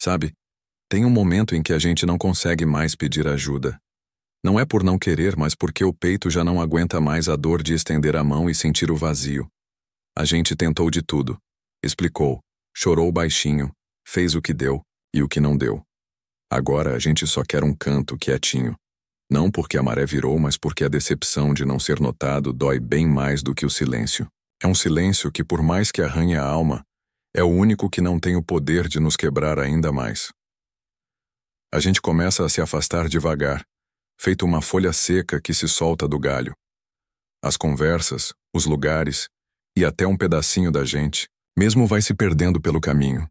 Sabe, tem um momento em que a gente não consegue mais pedir ajuda. Não é por não querer, mas porque o peito já não aguenta mais a dor de estender a mão e sentir o vazio. A gente tentou de tudo. Explicou, chorou baixinho, fez o que deu e o que não deu. Agora a gente só quer um canto quietinho. Não porque a maré virou, mas porque a decepção de não ser notado dói bem mais do que o silêncio. É um silêncio que, por mais que arranhe a alma, é o único que não tem o poder de nos quebrar ainda mais. A gente começa a se afastar devagar, feito uma folha seca que se solta do galho. As conversas, os lugares e até um pedacinho da gente, mesmo vai se perdendo pelo caminho.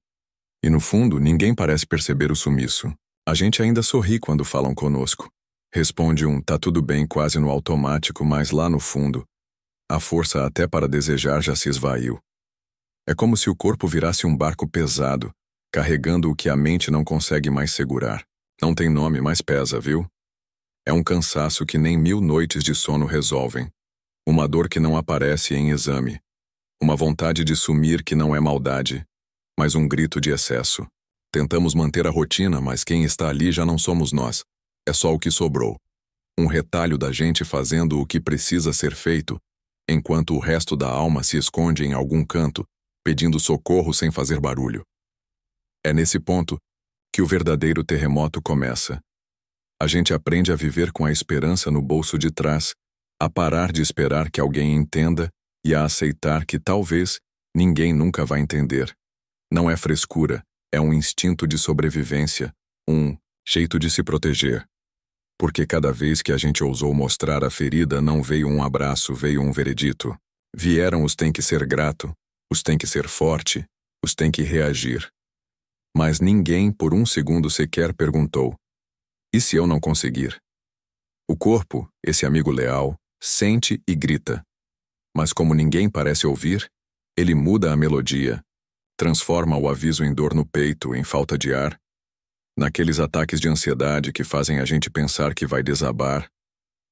E no fundo, ninguém parece perceber o sumiço. A gente ainda sorri quando falam conosco. Responde um tá tudo bem quase no automático, mas lá no fundo, a força até para desejar já se esvaiu. É como se o corpo virasse um barco pesado, carregando o que a mente não consegue mais segurar. Não tem nome, mas pesa, viu? É um cansaço que nem 1000 noites de sono resolvem. Uma dor que não aparece em exame. Uma vontade de sumir que não é maldade, mas um grito de excesso. Tentamos manter a rotina, mas quem está ali já não somos nós. É só o que sobrou. Um retalho da gente fazendo o que precisa ser feito, enquanto o resto da alma se esconde em algum canto, pedindo socorro sem fazer barulho. É nesse ponto que o verdadeiro terremoto começa. A gente aprende a viver com a esperança no bolso de trás, a parar de esperar que alguém entenda e a aceitar que talvez ninguém nunca vai entender. Não é frescura, é um instinto de sobrevivência, um jeito de se proteger. Porque cada vez que a gente ousou mostrar a ferida, não veio um abraço, veio um veredito. Vieram os tem que ser grato, os tem que ser forte, os tem que reagir. Mas ninguém por um segundo sequer perguntou: e se eu não conseguir? O corpo, esse amigo leal, sente e grita. Mas como ninguém parece ouvir, ele muda a melodia, transforma o aviso em dor no peito, em falta de ar, naqueles ataques de ansiedade que fazem a gente pensar que vai desabar,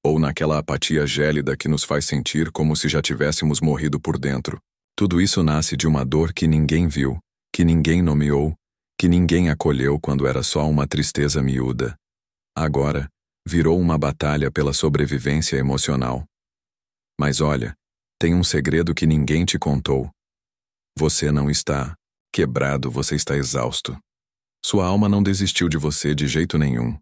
ou naquela apatia gélida que nos faz sentir como se já tivéssemos morrido por dentro. Tudo isso nasce de uma dor que ninguém viu, que ninguém nomeou, que ninguém acolheu quando era só uma tristeza miúda. Agora, virou uma batalha pela sobrevivência emocional. Mas olha, tem um segredo que ninguém te contou. Você não está quebrado, você está exausto. Sua alma não desistiu de você de jeito nenhum.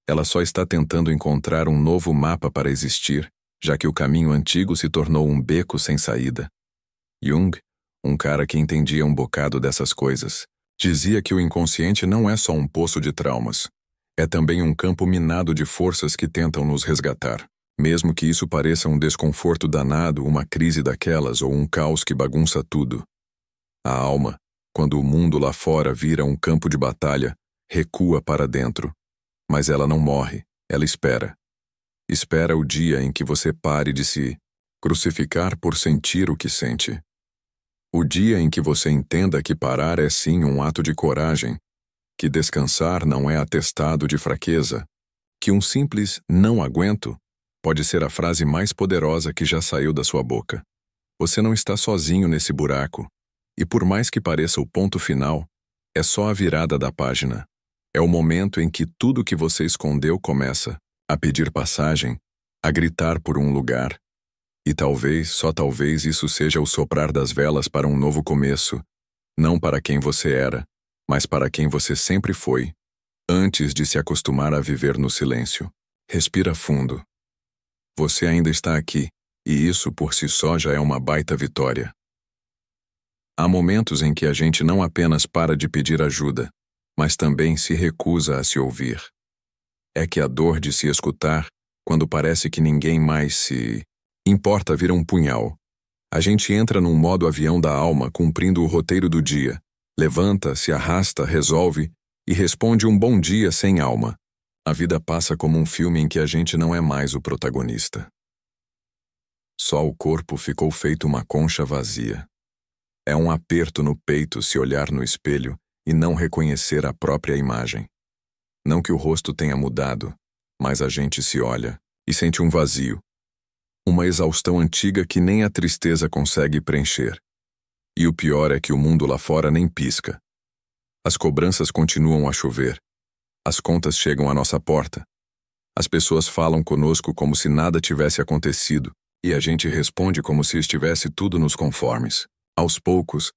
Ela só está tentando encontrar um novo mapa para existir, já que o caminho antigo se tornou um beco sem saída. Jung, um cara que entendia um bocado dessas coisas, dizia que o inconsciente não é só um poço de traumas. É também um campo minado de forças que tentam nos resgatar. Mesmo que isso pareça um desconforto danado, uma crise daquelas ou um caos que bagunça tudo. A alma, quando o mundo lá fora vira um campo de batalha, recua para dentro. Mas ela não morre, ela espera. Espera o dia em que você pare de se crucificar por sentir o que sente. O dia em que você entenda que parar é sim um ato de coragem, que descansar não é atestado de fraqueza, que um simples não aguento pode ser a frase mais poderosa que já saiu da sua boca. Você não está sozinho nesse buraco, e por mais que pareça o ponto final, é só a virada da página. É o momento em que tudo que você escondeu começa a pedir passagem, a gritar por um lugar. E talvez, só talvez, isso seja o soprar das velas para um novo começo, não para quem você era, mas para quem você sempre foi, antes de se acostumar a viver no silêncio. Respira fundo. Você ainda está aqui, e isso por si só já é uma baita vitória. Há momentos em que a gente não apenas para de pedir ajuda, mas também se recusa a se ouvir. É que a dor de se escutar, quando parece que ninguém mais se importa, vira um punhal. A gente entra num modo avião da alma, cumprindo o roteiro do dia. Levanta, se arrasta, resolve e responde um bom dia sem alma. A vida passa como um filme em que a gente não é mais o protagonista. Só o corpo ficou feito uma concha vazia. É um aperto no peito se olhar no espelho e não reconhecer a própria imagem. Não que o rosto tenha mudado, mas a gente se olha e sente um vazio. Uma exaustão antiga que nem a tristeza consegue preencher. E o pior é que o mundo lá fora nem pisca. As cobranças continuam a chover. As contas chegam à nossa porta. As pessoas falam conosco como se nada tivesse acontecido, e a gente responde como se estivesse tudo nos conformes. Aos poucos,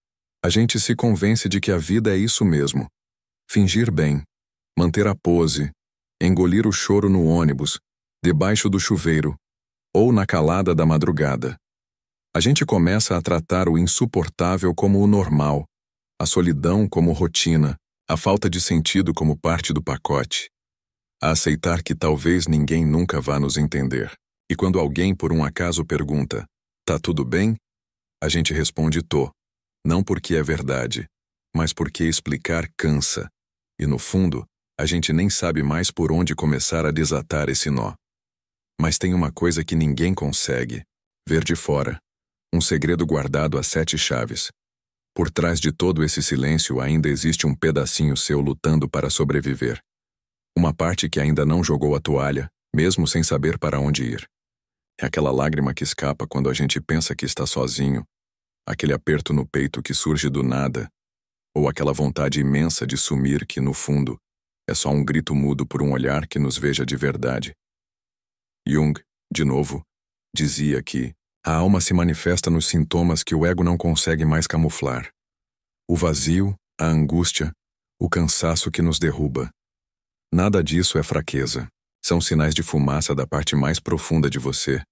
a gente se convence de que a vida é isso mesmo. Fingir bem, manter a pose, engolir o choro no ônibus, debaixo do chuveiro, ou na calada da madrugada. A gente começa a tratar o insuportável como o normal, a solidão como rotina, a falta de sentido como parte do pacote, a aceitar que talvez ninguém nunca vá nos entender. E quando alguém por um acaso pergunta, tá tudo bem? A gente responde tô, não porque é verdade, mas porque explicar cansa, e no fundo, a gente nem sabe mais por onde começar a desatar esse nó. Mas tem uma coisa que ninguém consegue, ver de fora, um segredo guardado a 7 chaves. Por trás de todo esse silêncio ainda existe um pedacinho seu lutando para sobreviver. Uma parte que ainda não jogou a toalha, mesmo sem saber para onde ir. É aquela lágrima que escapa quando a gente pensa que está sozinho, aquele aperto no peito que surge do nada, ou aquela vontade imensa de sumir que, no fundo, é só um grito mudo por um olhar que nos veja de verdade. Jung, de novo, dizia que a alma se manifesta nos sintomas que o ego não consegue mais camuflar. O vazio, a angústia, o cansaço que nos derruba. Nada disso é fraqueza. São sinais de fumaça da parte mais profunda de você,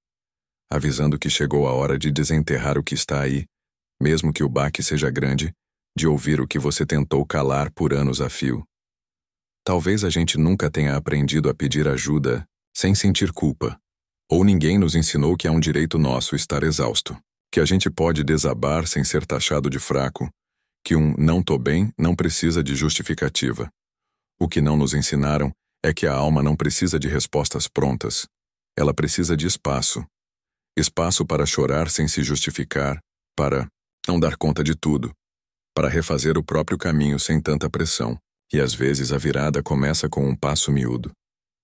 avisando que chegou a hora de desenterrar o que está aí, mesmo que o baque seja grande, de ouvir o que você tentou calar por anos a fio. Talvez a gente nunca tenha aprendido a pedir ajuda sem sentir culpa. Ou ninguém nos ensinou que é um direito nosso estar exausto, que a gente pode desabar sem ser taxado de fraco, que um não tô bem não precisa de justificativa. O que não nos ensinaram é que a alma não precisa de respostas prontas. Ela precisa de espaço. Espaço para chorar sem se justificar, para não dar conta de tudo, para refazer o próprio caminho sem tanta pressão. E às vezes a virada começa com um passo miúdo.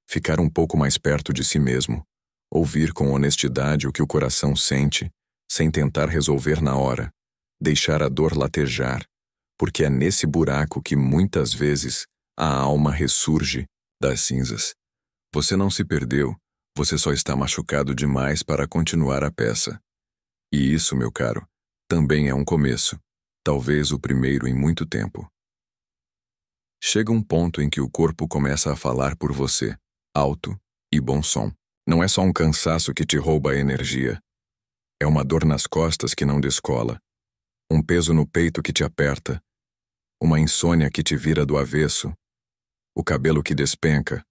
Ficar um pouco mais perto de si mesmo. Ouvir com honestidade o que o coração sente, sem tentar resolver na hora. Deixar a dor latejar, porque é nesse buraco que muitas vezes a alma ressurge das cinzas. Você não se perdeu, você só está machucado demais para continuar a peça. E isso, meu caro, também é um começo, talvez o primeiro em muito tempo. Chega um ponto em que o corpo começa a falar por você, alto e bom som. Não é só um cansaço que te rouba a energia. É uma dor nas costas que não descola. Um peso no peito que te aperta. Uma insônia que te vira do avesso. O cabelo que despenca.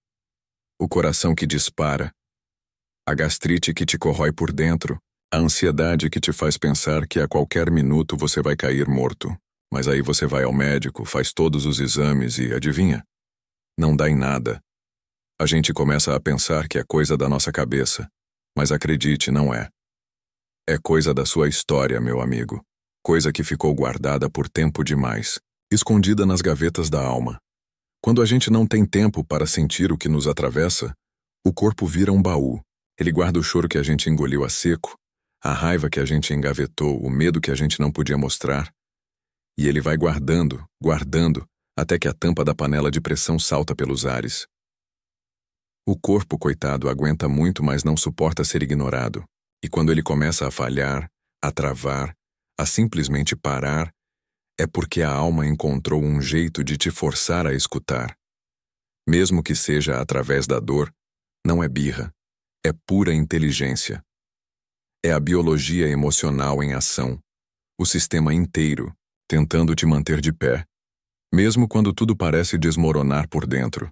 O coração que dispara. A gastrite que te corrói por dentro. A ansiedade que te faz pensar que a qualquer minuto você vai cair morto. Mas aí você vai ao médico, faz todos os exames e, adivinha? Não dá em nada. A gente começa a pensar que é coisa da nossa cabeça, mas acredite, não é. É coisa da sua história, meu amigo. Coisa que ficou guardada por tempo demais, escondida nas gavetas da alma. Quando a gente não tem tempo para sentir o que nos atravessa, o corpo vira um baú. Ele guarda o choro que a gente engoliu a seco, a raiva que a gente engavetou, o medo que a gente não podia mostrar. E ele vai guardando, guardando, até que a tampa da panela de pressão salta pelos ares. O corpo, coitado, aguenta muito, mas não suporta ser ignorado. E quando ele começa a falhar, a travar, a simplesmente parar, é porque a alma encontrou um jeito de te forçar a escutar. Mesmo que seja através da dor, não é birra, é pura inteligência. É a biologia emocional em ação, o sistema inteiro, tentando te manter de pé, mesmo quando tudo parece desmoronar por dentro.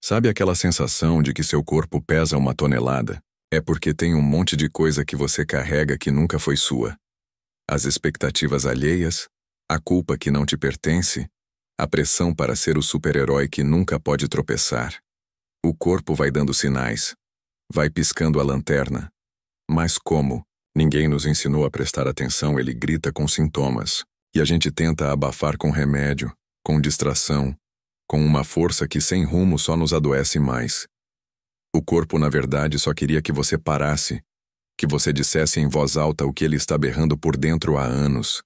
Sabe aquela sensação de que seu corpo pesa 1 tonelada? É porque tem um monte de coisa que você carrega que nunca foi sua. As expectativas alheias, a culpa que não te pertence, a pressão para ser o super-herói que nunca pode tropeçar. O corpo vai dando sinais, vai piscando a lanterna. Mas como? Ninguém nos ensinou a prestar atenção, ele grita com sintomas. E a gente tenta abafar com remédio, com distração, com uma força que sem rumo só nos adoece mais. O corpo, na verdade, só queria que você parasse, que você dissesse em voz alta o que ele está berrando por dentro há anos.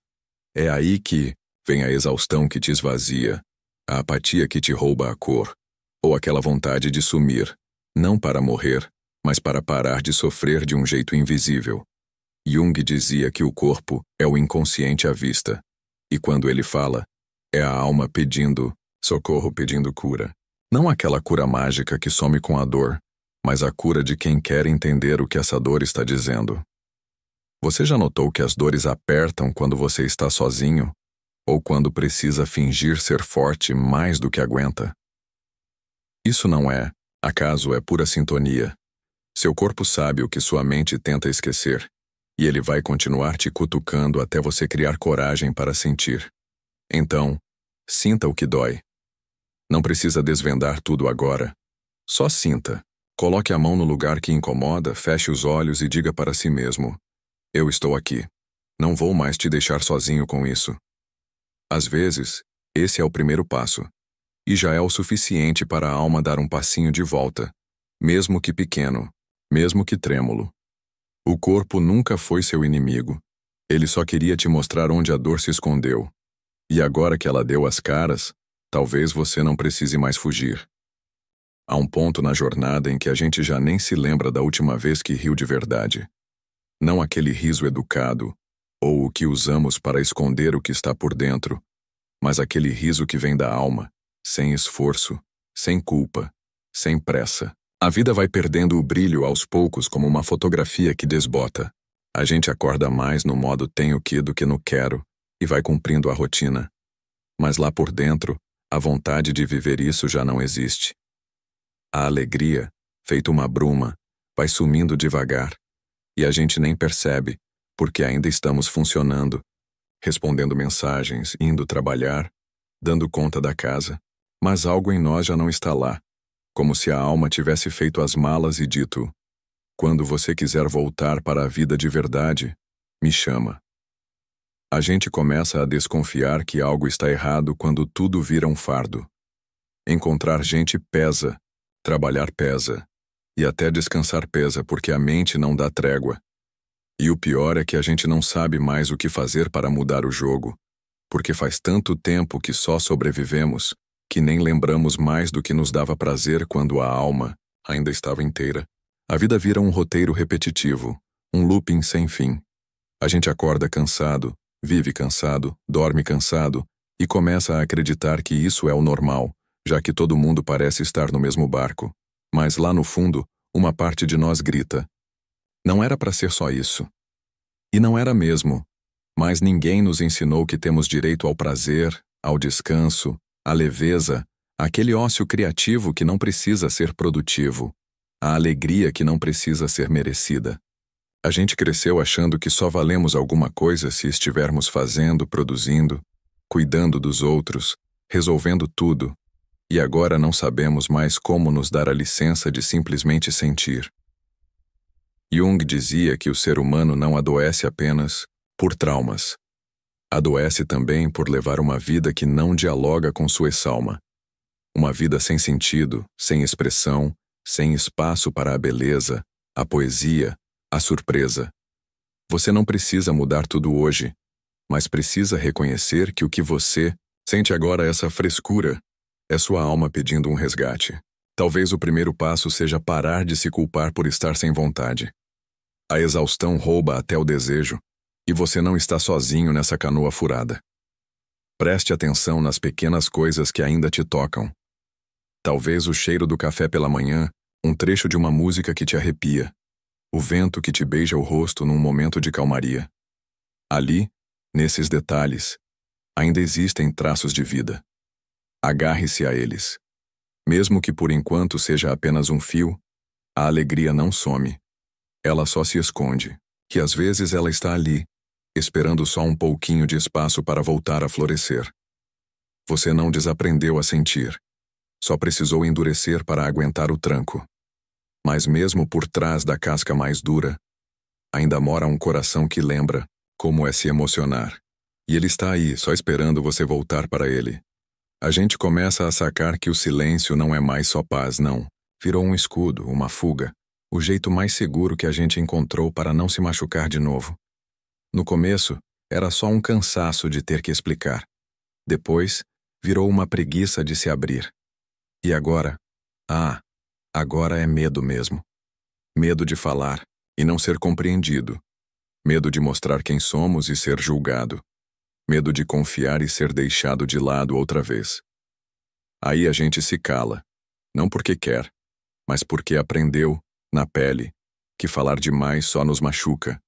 É aí que vem a exaustão que te esvazia, A apatia que te rouba a cor, ou aquela vontade de sumir, não para morrer, mas para parar de sofrer de um jeito invisível. Jung dizia que o corpo é o inconsciente à vista, e quando ele fala, é a alma pedindo socorro, pedindo cura. Não aquela cura mágica que some com a dor, mas a cura de quem quer entender o que essa dor está dizendo. Você já notou que as dores apertam quando você está sozinho? Ou quando precisa fingir ser forte mais do que aguenta? Isso não é, acaso é pura sintonia. Seu corpo sabe o que sua mente tenta esquecer, e ele vai continuar te cutucando até você criar coragem para sentir. Então, sinta o que dói. Não precisa desvendar tudo agora. Só sinta. Coloque a mão no lugar que incomoda, feche os olhos e diga para si mesmo: eu estou aqui. Não vou mais te deixar sozinho com isso. Às vezes, esse é o primeiro passo, e já é o suficiente para a alma dar um passinho de volta, mesmo que pequeno, mesmo que trêmulo. O corpo nunca foi seu inimigo. Ele só queria te mostrar onde a dor se escondeu. E agora que ela deu as caras, talvez você não precise mais fugir. Há um ponto na jornada em que a gente já nem se lembra da última vez que riu de verdade. Não aquele riso educado, ou o que usamos para esconder o que está por dentro, mas aquele riso que vem da alma, sem esforço, sem culpa, sem pressa. A vida vai perdendo o brilho aos poucos como uma fotografia que desbota. A gente acorda mais no modo tenho que do que no quero e vai cumprindo a rotina. Mas lá por dentro, a vontade de viver isso já não existe. A alegria, feito uma bruma, vai sumindo devagar, e a gente nem percebe, porque ainda estamos funcionando, respondendo mensagens, indo trabalhar, dando conta da casa, mas algo em nós já não está lá, como se a alma tivesse feito as malas e dito: quando você quiser voltar para a vida de verdade, me chama. A gente começa a desconfiar que algo está errado quando tudo vira um fardo. Encontrar gente pesa, trabalhar pesa, e até descansar pesa porque a mente não dá trégua. E o pior é que a gente não sabe mais o que fazer para mudar o jogo, porque faz tanto tempo que só sobrevivemos, que nem lembramos mais do que nos dava prazer quando a alma ainda estava inteira. A vida vira um roteiro repetitivo, um looping sem fim. A gente acorda cansado, vive cansado, dorme cansado, e começa a acreditar que isso é o normal, já que todo mundo parece estar no mesmo barco. Mas lá no fundo, uma parte de nós grita: não era para ser só isso. E não era mesmo, mas ninguém nos ensinou que temos direito ao prazer, ao descanso, à leveza, àquele ócio criativo que não precisa ser produtivo, à alegria que não precisa ser merecida. A gente cresceu achando que só valemos alguma coisa se estivermos fazendo, produzindo, cuidando dos outros, resolvendo tudo, e agora não sabemos mais como nos dar a licença de simplesmente sentir. Jung dizia que o ser humano não adoece apenas por traumas. Adoece também por levar uma vida que não dialoga com sua alma. Uma vida sem sentido, sem expressão, sem espaço para a beleza, a poesia, a surpresa. Você não precisa mudar tudo hoje, mas precisa reconhecer que o que você sente agora, essa frescura, é sua alma pedindo um resgate. Talvez o primeiro passo seja parar de se culpar por estar sem vontade. A exaustão rouba até o desejo, e você não está sozinho nessa canoa furada. Preste atenção nas pequenas coisas que ainda te tocam. Talvez o cheiro do café pela manhã, um trecho de uma música que te arrepia, o vento que te beija o rosto num momento de calmaria. Ali, nesses detalhes, ainda existem traços de vida. Agarre-se a eles. Mesmo que por enquanto seja apenas um fio, a alegria não some. Ela só se esconde, que às vezes ela está ali, esperando só um pouquinho de espaço para voltar a florescer. Você não desaprendeu a sentir, só precisou endurecer para aguentar o tranco. Mas mesmo por trás da casca mais dura, ainda mora um coração que lembra como é se emocionar. E ele está aí, só esperando você voltar para ele. A gente começa a sacar que o silêncio não é mais só paz, não. Virou um escudo, uma fuga. O jeito mais seguro que a gente encontrou para não se machucar de novo. No começo, era só um cansaço de ter que explicar. Depois, virou uma preguiça de se abrir. E agora? Ah, agora é medo mesmo. Medo de falar e não ser compreendido. Medo de mostrar quem somos e ser julgado. Medo de confiar e ser deixado de lado outra vez. Aí a gente se cala, não porque quer, mas porque aprendeu, na pele, que falar demais só nos machuca.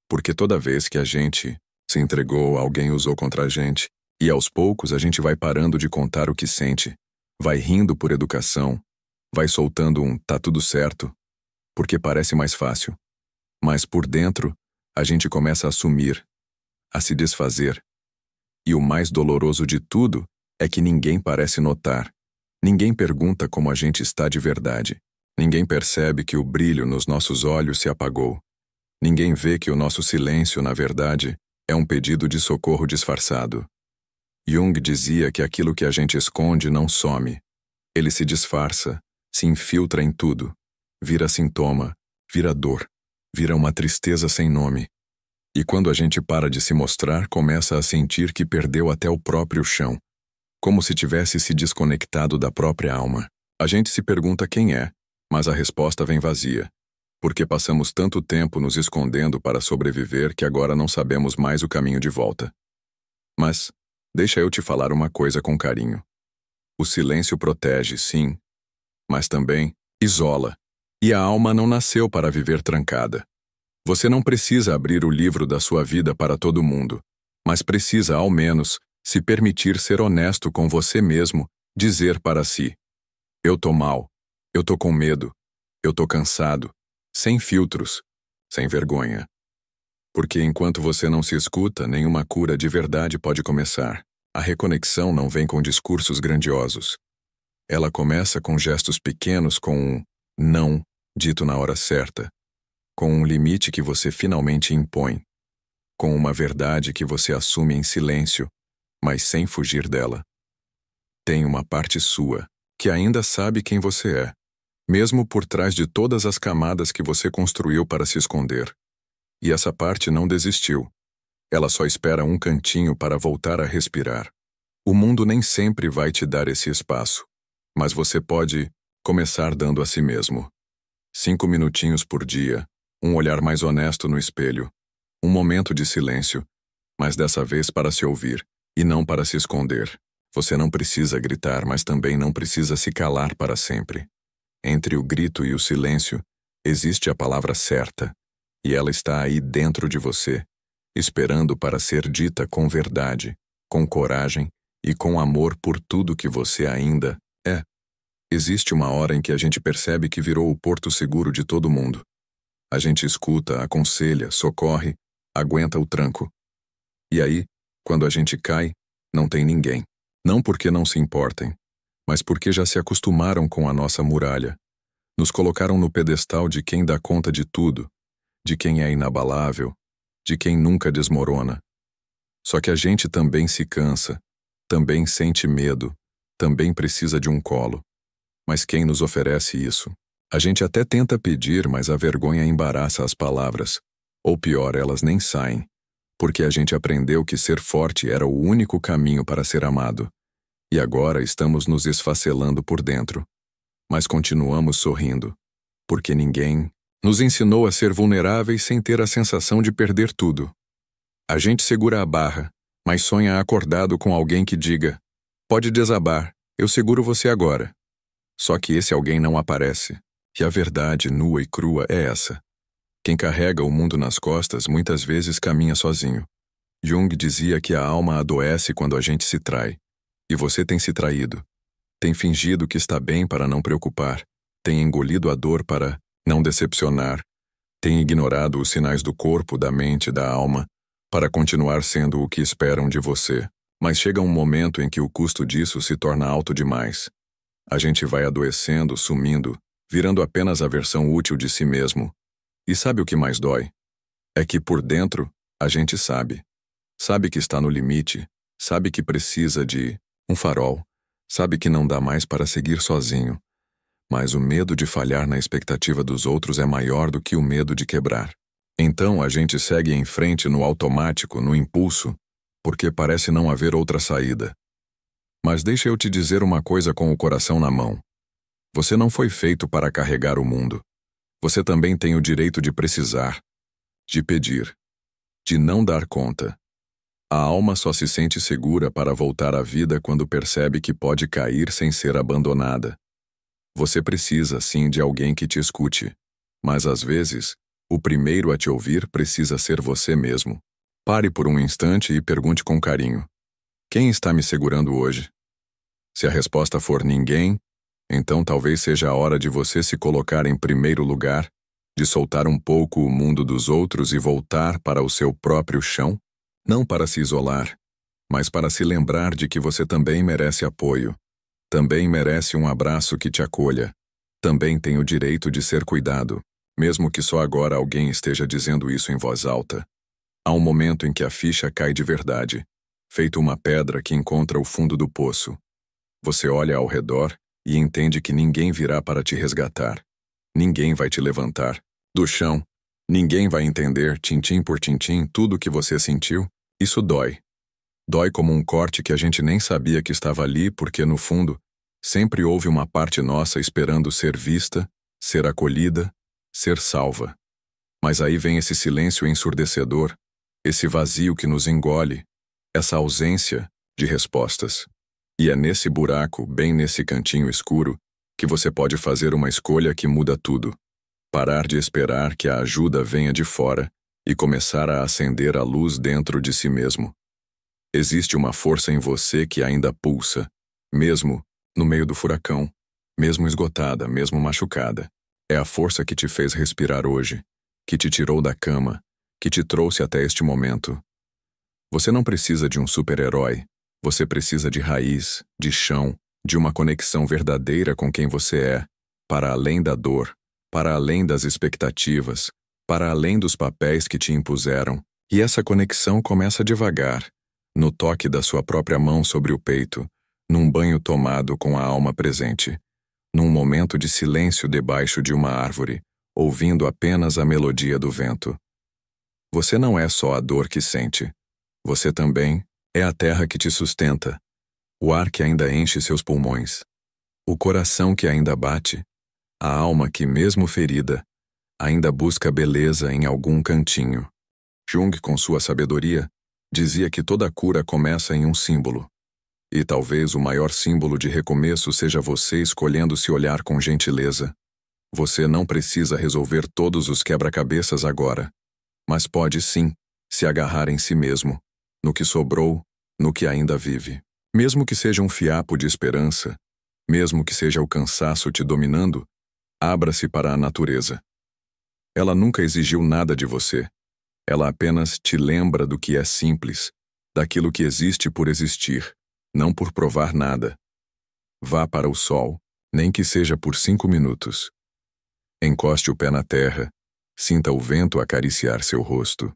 Porque toda vez que a gente se entregou, alguém usou contra a gente, e aos poucos a gente vai parando de contar o que sente, vai rindo por educação, vai soltando um tá tudo certo, porque parece mais fácil. Mas por dentro, a gente começa a sumir, a se desfazer. E o mais doloroso de tudo é que ninguém parece notar. Ninguém pergunta como a gente está de verdade. Ninguém percebe que o brilho nos nossos olhos se apagou. Ninguém vê que o nosso silêncio, na verdade, é um pedido de socorro disfarçado. Jung dizia que aquilo que a gente esconde não some. Ele se disfarça, se infiltra em tudo. Vira sintoma, vira dor, vira uma tristeza sem nome. E quando a gente para de se mostrar, começa a sentir que perdeu até o próprio chão. Como se tivesse se desconectado da própria alma. A gente se pergunta quem é, mas a resposta vem vazia. Porque passamos tanto tempo nos escondendo para sobreviver que agora não sabemos mais o caminho de volta. Mas, deixa eu te falar uma coisa com carinho. O silêncio protege, sim, mas também isola. E a alma não nasceu para viver trancada. Você não precisa abrir o livro da sua vida para todo mundo, mas precisa, ao menos, se permitir ser honesto com você mesmo, dizer para si: eu tô mal, eu tô com medo, eu tô cansado, sem filtros, sem vergonha. Porque enquanto você não se escuta, nenhuma cura de verdade pode começar. A reconexão não vem com discursos grandiosos. Ela começa com gestos pequenos, com um não dito na hora certa, com um limite que você finalmente impõe, com uma verdade que você assume em silêncio, mas sem fugir dela. Tem uma parte sua que ainda sabe quem você é, mesmo por trás de todas as camadas que você construiu para se esconder. E essa parte não desistiu. Ela só espera um cantinho para voltar a respirar. O mundo nem sempre vai te dar esse espaço, mas você pode começar dando a si mesmo. 5 minutinhos por dia, um olhar mais honesto no espelho, um momento de silêncio, mas dessa vez para se ouvir, e não para se esconder. Você não precisa gritar, mas também não precisa se calar para sempre. Entre o grito e o silêncio, existe a palavra certa, e ela está aí dentro de você, esperando para ser dita com verdade, com coragem e com amor por tudo que você ainda é. Existe uma hora em que a gente percebe que virou o porto seguro de todo mundo. A gente escuta, aconselha, socorre, aguenta o tranco. E aí, quando a gente cai, não tem ninguém. Não porque não se importem, mas porque já se acostumaram com a nossa muralha. Nos colocaram no pedestal de quem dá conta de tudo, de quem é inabalável, de quem nunca desmorona. Só que a gente também se cansa, também sente medo, também precisa de um colo. Mas quem nos oferece isso? A gente até tenta pedir, mas a vergonha embaraça as palavras. Ou pior, elas nem saem. Porque a gente aprendeu que ser forte era o único caminho para ser amado. E agora estamos nos esfacelando por dentro. Mas continuamos sorrindo. Porque ninguém nos ensinou a ser vulneráveis sem ter a sensação de perder tudo. A gente segura a barra, mas sonha acordado com alguém que diga: pode desabar, eu seguro você agora. Só que esse alguém não aparece. E a verdade nua e crua é essa. Quem carrega o mundo nas costas muitas vezes caminha sozinho. Jung dizia que a alma adoece quando a gente se trai. E você tem se traído. Tem fingido que está bem para não preocupar. Tem engolido a dor para não decepcionar. Tem ignorado os sinais do corpo, da mente, da alma, para continuar sendo o que esperam de você. Mas chega um momento em que o custo disso se torna alto demais. A gente vai adoecendo, sumindo, virando apenas a versão útil de si mesmo. E sabe o que mais dói? É que por dentro, a gente sabe. Sabe que está no limite, sabe que precisa de um farol, sabe que não dá mais para seguir sozinho. Mas o medo de falhar na expectativa dos outros é maior do que o medo de quebrar. Então a gente segue em frente no automático, no impulso, porque parece não haver outra saída. Mas deixa eu te dizer uma coisa com o coração na mão. Você não foi feito para carregar o mundo. Você também tem o direito de precisar, de pedir, de não dar conta. A alma só se sente segura para voltar à vida quando percebe que pode cair sem ser abandonada. Você precisa, sim, de alguém que te escute. Mas, às vezes, o primeiro a te ouvir precisa ser você mesmo. Pare por um instante e pergunte com carinho: quem está me segurando hoje? Se a resposta for ninguém, então talvez seja a hora de você se colocar em primeiro lugar, de soltar um pouco o mundo dos outros e voltar para o seu próprio chão, não para se isolar, mas para se lembrar de que você também merece apoio, também merece um abraço que te acolha, também tem o direito de ser cuidado, mesmo que só agora alguém esteja dizendo isso em voz alta. Há um momento em que a ficha cai de verdade, feito uma pedra que encontra o fundo do poço. Você olha ao redor e entende que ninguém virá para te resgatar. Ninguém vai te levantar do chão. Ninguém vai entender, tintim por tintim, tudo o que você sentiu. Isso dói. Dói como um corte que a gente nem sabia que estava ali porque, no fundo, sempre houve uma parte nossa esperando ser vista, ser acolhida, ser salva. Mas aí vem esse silêncio ensurdecedor, esse vazio que nos engole, essa ausência de respostas. E é nesse buraco, bem nesse cantinho escuro, que você pode fazer uma escolha que muda tudo. Parar de esperar que a ajuda venha de fora e começar a acender a luz dentro de si mesmo. Existe uma força em você que ainda pulsa, mesmo no meio do furacão, mesmo esgotada, mesmo machucada. É a força que te fez respirar hoje, que te tirou da cama, que te trouxe até este momento. Você não precisa de um super-herói. Você precisa de raiz, de chão, de uma conexão verdadeira com quem você é, para além da dor, para além das expectativas, para além dos papéis que te impuseram. E essa conexão começa devagar, no toque da sua própria mão sobre o peito, num banho tomado com a alma presente, num momento de silêncio debaixo de uma árvore, ouvindo apenas a melodia do vento. Você não é só a dor que sente. Você também é a terra que te sustenta, o ar que ainda enche seus pulmões, o coração que ainda bate, a alma que, mesmo ferida, ainda busca beleza em algum cantinho. Jung, com sua sabedoria, dizia que toda cura começa em um símbolo. E talvez o maior símbolo de recomeço seja você escolhendo se olhar com gentileza. Você não precisa resolver todos os quebra-cabeças agora, mas pode sim se agarrar em si mesmo, no que sobrou, no que ainda vive. Mesmo que seja um fiapo de esperança, mesmo que seja o cansaço te dominando, abra-se para a natureza. Ela nunca exigiu nada de você. Ela apenas te lembra do que é simples, daquilo que existe por existir, não por provar nada. Vá para o sol, nem que seja por 5 minutos. Encoste o pé na terra, sinta o vento acariciar seu rosto.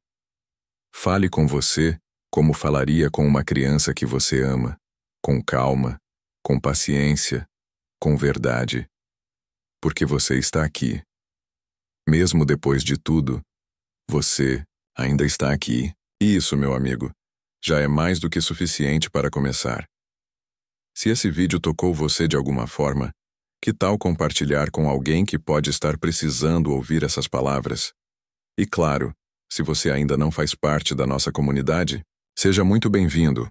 Fale com você como falaria com uma criança que você ama, com calma, com paciência, com verdade. Porque você está aqui. Mesmo depois de tudo, você ainda está aqui. E isso, meu amigo, já é mais do que suficiente para começar. Se esse vídeo tocou você de alguma forma, que tal compartilhar com alguém que pode estar precisando ouvir essas palavras? E claro, se você ainda não faz parte da nossa comunidade, seja muito bem-vindo.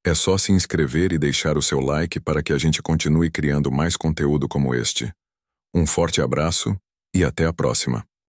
É só se inscrever e deixar o seu like para que a gente continue criando mais conteúdo como este. Um forte abraço e até a próxima.